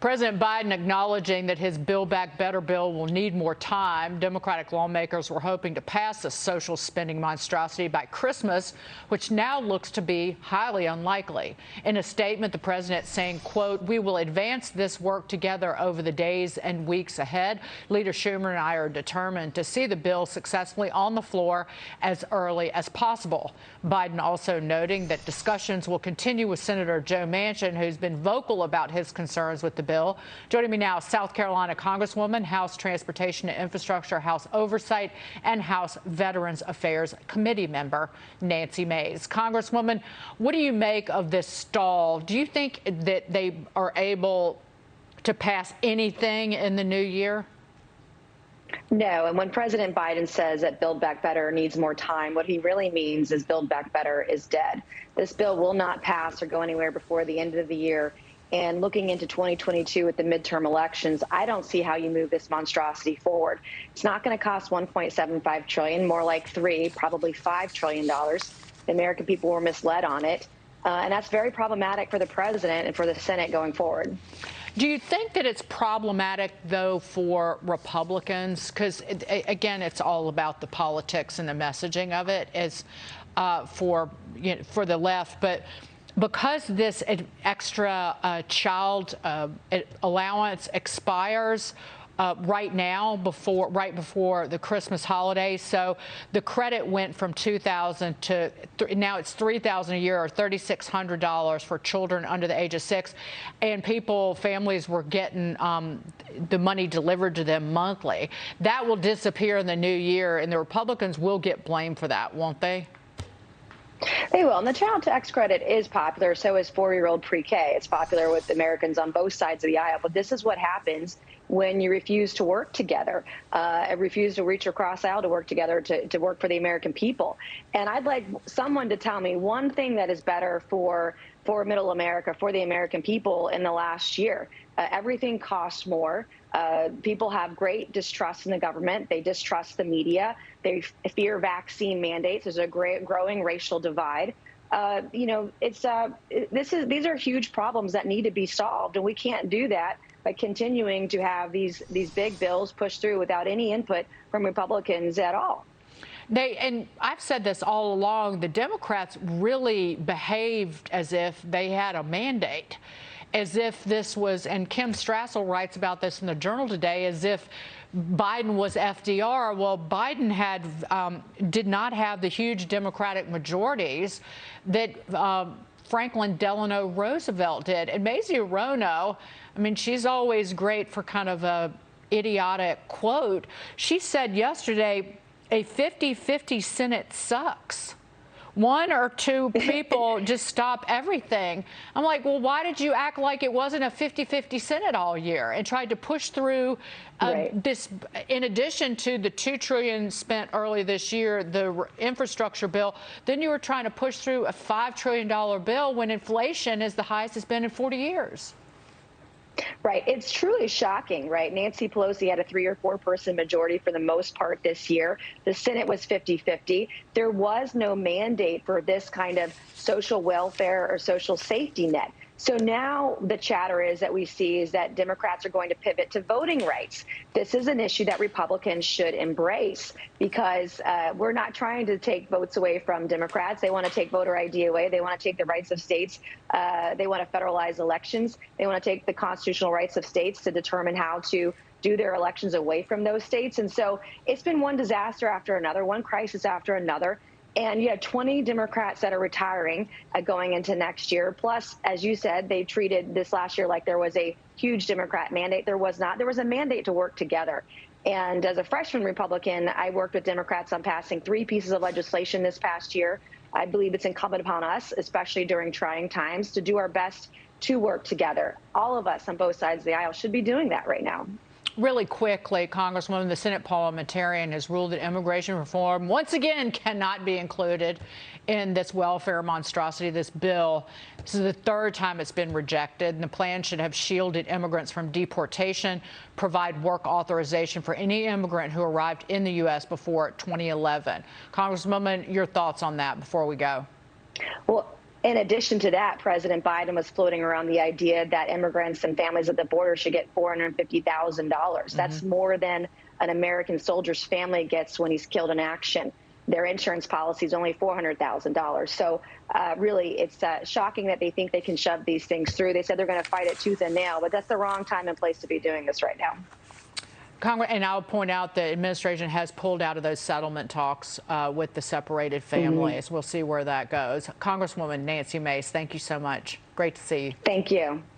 President Biden acknowledging that his Build Back Better bill will need more time. Democratic lawmakers were hoping to pass the social spending monstrosity by Christmas, which now looks to be highly unlikely. In a statement, the president saying, quote, "We will advance this work together over the days and weeks ahead. Leader Schumer and I are determined to see the bill successfully on the floor as early as possible." Biden also noting that discussions will continue with Senator Joe Manchin, who's been vocal about his concerns with the bill. Joining me now, South Carolina Congresswoman, House Transportation and Infrastructure, House Oversight, and House Veterans Affairs Committee member Nancy Mace. Congresswoman, what do you make of this stall? Do you think that they are able to pass anything in the new year? No, and when President Biden says that Build Back Better needs more time, what he really means is Build Back Better is dead. This bill will not pass or go anywhere before the end of the year. And looking into 2022 with the midterm elections, I don't see how you move this monstrosity forward. It's not going to cost $1.75 trillion, more like probably $5 trillion. The American people were misled on it. And that's very problematic for the president and for the Senate going forward. Do you think that it's problematic, though, for Republicans? Because, again, it's all about the politics and the messaging of it as for the left. But because this extra child allowance expires right now, right before the Christmas holidays, so the credit went from $2,000 to now it's $3,000 a year, or $3,600 for children under the age of 6, and families were getting the money delivered to them monthly. That will disappear in the new year, and the Republicans will get blamed for that, won't they? They will. And the child tax credit is popular. So is 4-year-old pre-K. It's popular with Americans on both sides of the aisle. But this is what happens when you refuse to work together, refuse to reach across the aisle to work together, to work for the American people. And I'd like someone to tell me one thing that is better for middle America, for the American people in the last year. Everything costs more. People have great distrust in the government. They distrust the media. They fear vaccine mandates. There's a growing racial divide. These are huge problems that need to be solved, and we can't do that by continuing to have these big bills pushed through without any input from Republicans at all. And I've said this all along, the Democrats really behaved as if they had a mandate, as if this was, and Kim Strassel writes about this in the Journal today, as if Biden was FDR. Well, Biden did not have the huge Democratic majorities that Franklin Delano Roosevelt did. And Mazie Hirono, I mean, she's always great for kind of a idiotic quote. She said yesterday, a 50-50 Senate sucks. One or two people just stop everything. I'm like, well, why did you act like it wasn't a 50-50 Senate all year and tried to push through this, in addition to the $2 trillion spent early this year, the infrastructure bill? Then you were trying to push through a $5 trillion bill when inflation is the highest it's been in 40 years. Right. It's truly shocking, right? Nancy Pelosi had a 3 or 4 person majority for the most part this year. The Senate was 50-50. There was no mandate for this kind of social welfare or social safety net. So now the chatter is that we see is that Democrats are going to pivot to voting rights. This is an issue that Republicans should embrace, because we're not trying to take votes away from Democrats. They want to take voter ID away. They want to take the rights of states. They want to federalize elections. They want to take the constitutional rights of states to determine how to do their elections away from those states. And so it's been one disaster after another, one crisis after another. And you have 20 Democrats that are retiring going into next year. Plus, as you said, they treated this last year like there was a huge Democrat mandate. There was not. There was a mandate to work together. And as a freshman Republican, I worked with Democrats on passing 3 pieces of legislation this past year. I believe it's incumbent upon us, especially during trying times, to do our best to work together. All of us on both sides of the aisle should be doing that right now. Really quickly, Congresswoman, the Senate parliamentarian has ruled that immigration reform, once again, cannot be included in this welfare monstrosity, this bill. This is the 3rd time it's been rejected, and the plan should have shielded immigrants from deportation, provide work authorization for any immigrant who arrived in the U.S. before 2011. Congresswoman, your thoughts on that before we go? Well, In addition to that, President Biden was floating around the idea that immigrants and families at the border should get $450,000. That's more than an American soldier's family gets when he's killed in action. Their insurance policy is only $400,000. So really, it's shocking that they think they can shove these things through. They said they're going to fight it tooth and nail, but that's the wrong time and place to be doing this right now. And I'll point out the administration has pulled out of those settlement talks with the separated families. We'll see where that goes. Congresswoman Nancy Mace, thank you so much. Great to see you. Thank you.